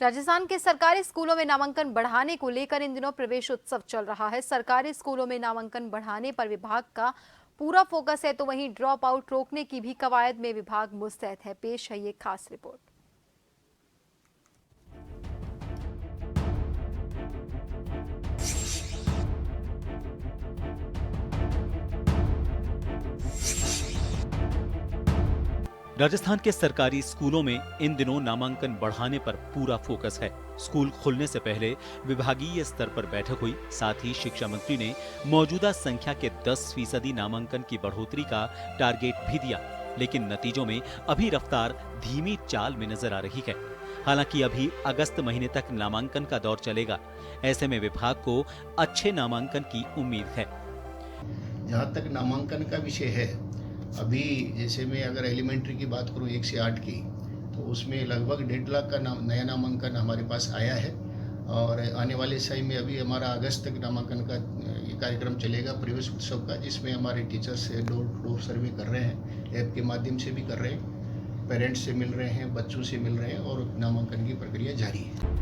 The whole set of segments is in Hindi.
राजस्थान के सरकारी स्कूलों में नामांकन बढ़ाने को लेकर इन दिनों प्रवेश उत्सव चल रहा है। सरकारी स्कूलों में नामांकन बढ़ाने पर विभाग का पूरा फोकस है, तो वहीं ड्रॉप आउट रोकने की भी कवायद में विभाग मुस्तैद है। पेश है ये खास रिपोर्ट। राजस्थान के सरकारी स्कूलों में इन दिनों नामांकन बढ़ाने पर पूरा फोकस है। स्कूल खुलने से पहले विभागीय स्तर पर बैठक हुई। साथ ही शिक्षा मंत्री ने मौजूदा संख्या के 10% नामांकन की बढ़ोतरी का टारगेट भी दिया, लेकिन नतीजों में अभी रफ्तार धीमी चाल में नजर आ रही है। हालांकि अभी अगस्त महीने तक नामांकन का दौर चलेगा। ऐसे में विभाग को अच्छे नामांकन की उम्मीद है। जहाँ तक नामांकन का विषय है, अभी जैसे मैं अगर एलिमेंट्री की बात करूँ 1 से 8 की, तो उसमें लगभग 1.5 लाख का नया नामांकन हमारे पास आया है। और आने वाले समय में अभी हमारा अगस्त तक नामांकन का ये कार्यक्रम चलेगा, प्रवेश उत्सव का, जिसमें हमारे teachers door to door survey कर रहे हैं, ऐप के माध्यम से भी कर रहे हैं, पेरेंट्स से मिल रहे हैं, बच्चों से मिल रहे हैं और नामांकन की प्रक्रिया जारी है।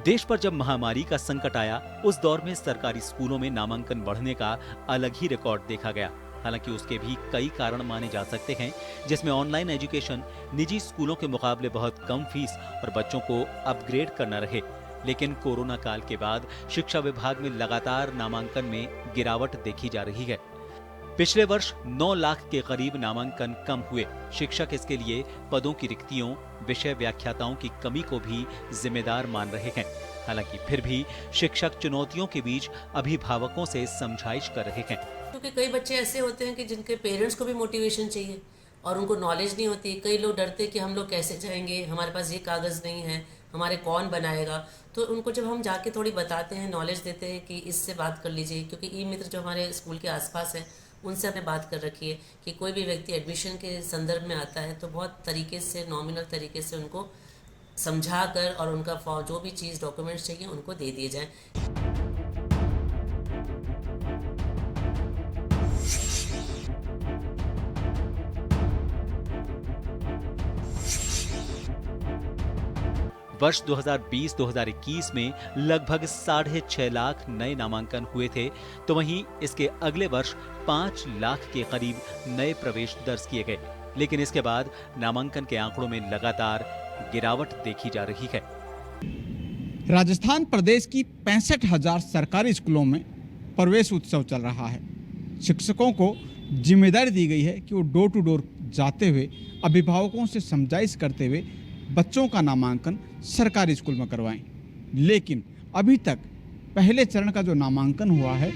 देश पर जब महामारी का संकट आया, उस दौर में सरकारी स्कूलों में नामांकन बढ़ने का अलग ही रिकॉर्ड देखा गया। हालांकि उसके भी कई कारण माने जा सकते हैं, जिसमें ऑनलाइन एजुकेशन, निजी स्कूलों के मुकाबले बहुत कम फीस और बच्चों को अपग्रेड करना रहे। लेकिन कोरोना काल के बाद शिक्षा विभाग में लगातार नामांकन में गिरावट देखी जा रही है। पिछले वर्ष 9 लाख के करीब नामांकन कम हुए। शिक्षक इसके लिए पदों की रिक्तियों, विषय व्याख्याताओं की कमी को भी जिम्मेदार मान रहे हैं। हालांकि फिर भी शिक्षक चुनौतियों के बीच अभिभावकों से समझाइश कर रहे हैं। क्योंकि कई बच्चे ऐसे होते हैं कि जिनके पेरेंट्स को भी मोटिवेशन चाहिए और उनको नॉलेज नहीं होती। कई लोग डरते हैं कि हम लोग कैसे जाएंगे, हमारे पास ये कागज़ नहीं है, हमारे कौन बनाएगा। तो उनको जब हम जाके थोड़ी बताते हैं, नॉलेज देते हैं कि इससे बात कर लीजिए, क्योंकि ई मित्र जो हमारे स्कूल के आसपास है उनसे हमने बात कर रखी है कि कोई भी व्यक्ति एडमिशन के संदर्भ में आता है तो बहुत तरीके से, नॉमिनल तरीके से उनको समझा कर और उनका जो भी चीज़ डॉक्यूमेंट्स चाहिए उनको दे दिए जाएं। वर्ष 2020-2021 में लगभग 6.5 लाख नए नामांकन हुए थे, तो वहीं इसके अगले वर्ष 5 लाख के करीब नए प्रवेश दर्ज किए गए। लेकिन इसके बाद नामांकन के आंकड़ों में लगातार गिरावट देखी जा रही है। राजस्थान प्रदेश की 65,000 सरकारी स्कूलों में प्रवेश उत्सव चल रहा है। शिक्षकों को जिम्मेदारी दी गई है कि वो डोर टू डोर जाते हुए अभिभावकों से समझाइश करते हुए बच्चों का नामांकन सरकारी स्कूल में करवाएं। लेकिन अभी तक पहले चरण का जो नामांकन हुआ है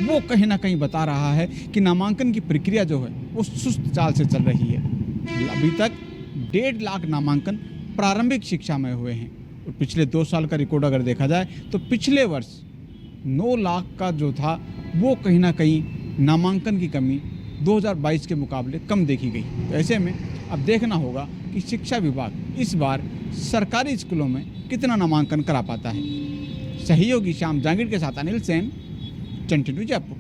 वो कहीं ना कहीं बता रहा है कि नामांकन की प्रक्रिया जो है वो सुस्त चाल से चल रही है। अभी तक 1.5 लाख नामांकन प्रारंभिक शिक्षा में हुए हैं और पिछले 2 साल का रिकॉर्ड अगर देखा जाए तो पिछले वर्ष 9 लाख का जो था वो कहीं ना कहीं नामांकन की कमी 2022 के मुकाबले कम देखी गई। तो ऐसे में अब देखना होगा कि शिक्षा विभाग इस बार सरकारी स्कूलों में कितना नामांकन करा पाता है। सहयोगी श्याम जांगीर के साथ अनिल सेन, 22 जयपुर।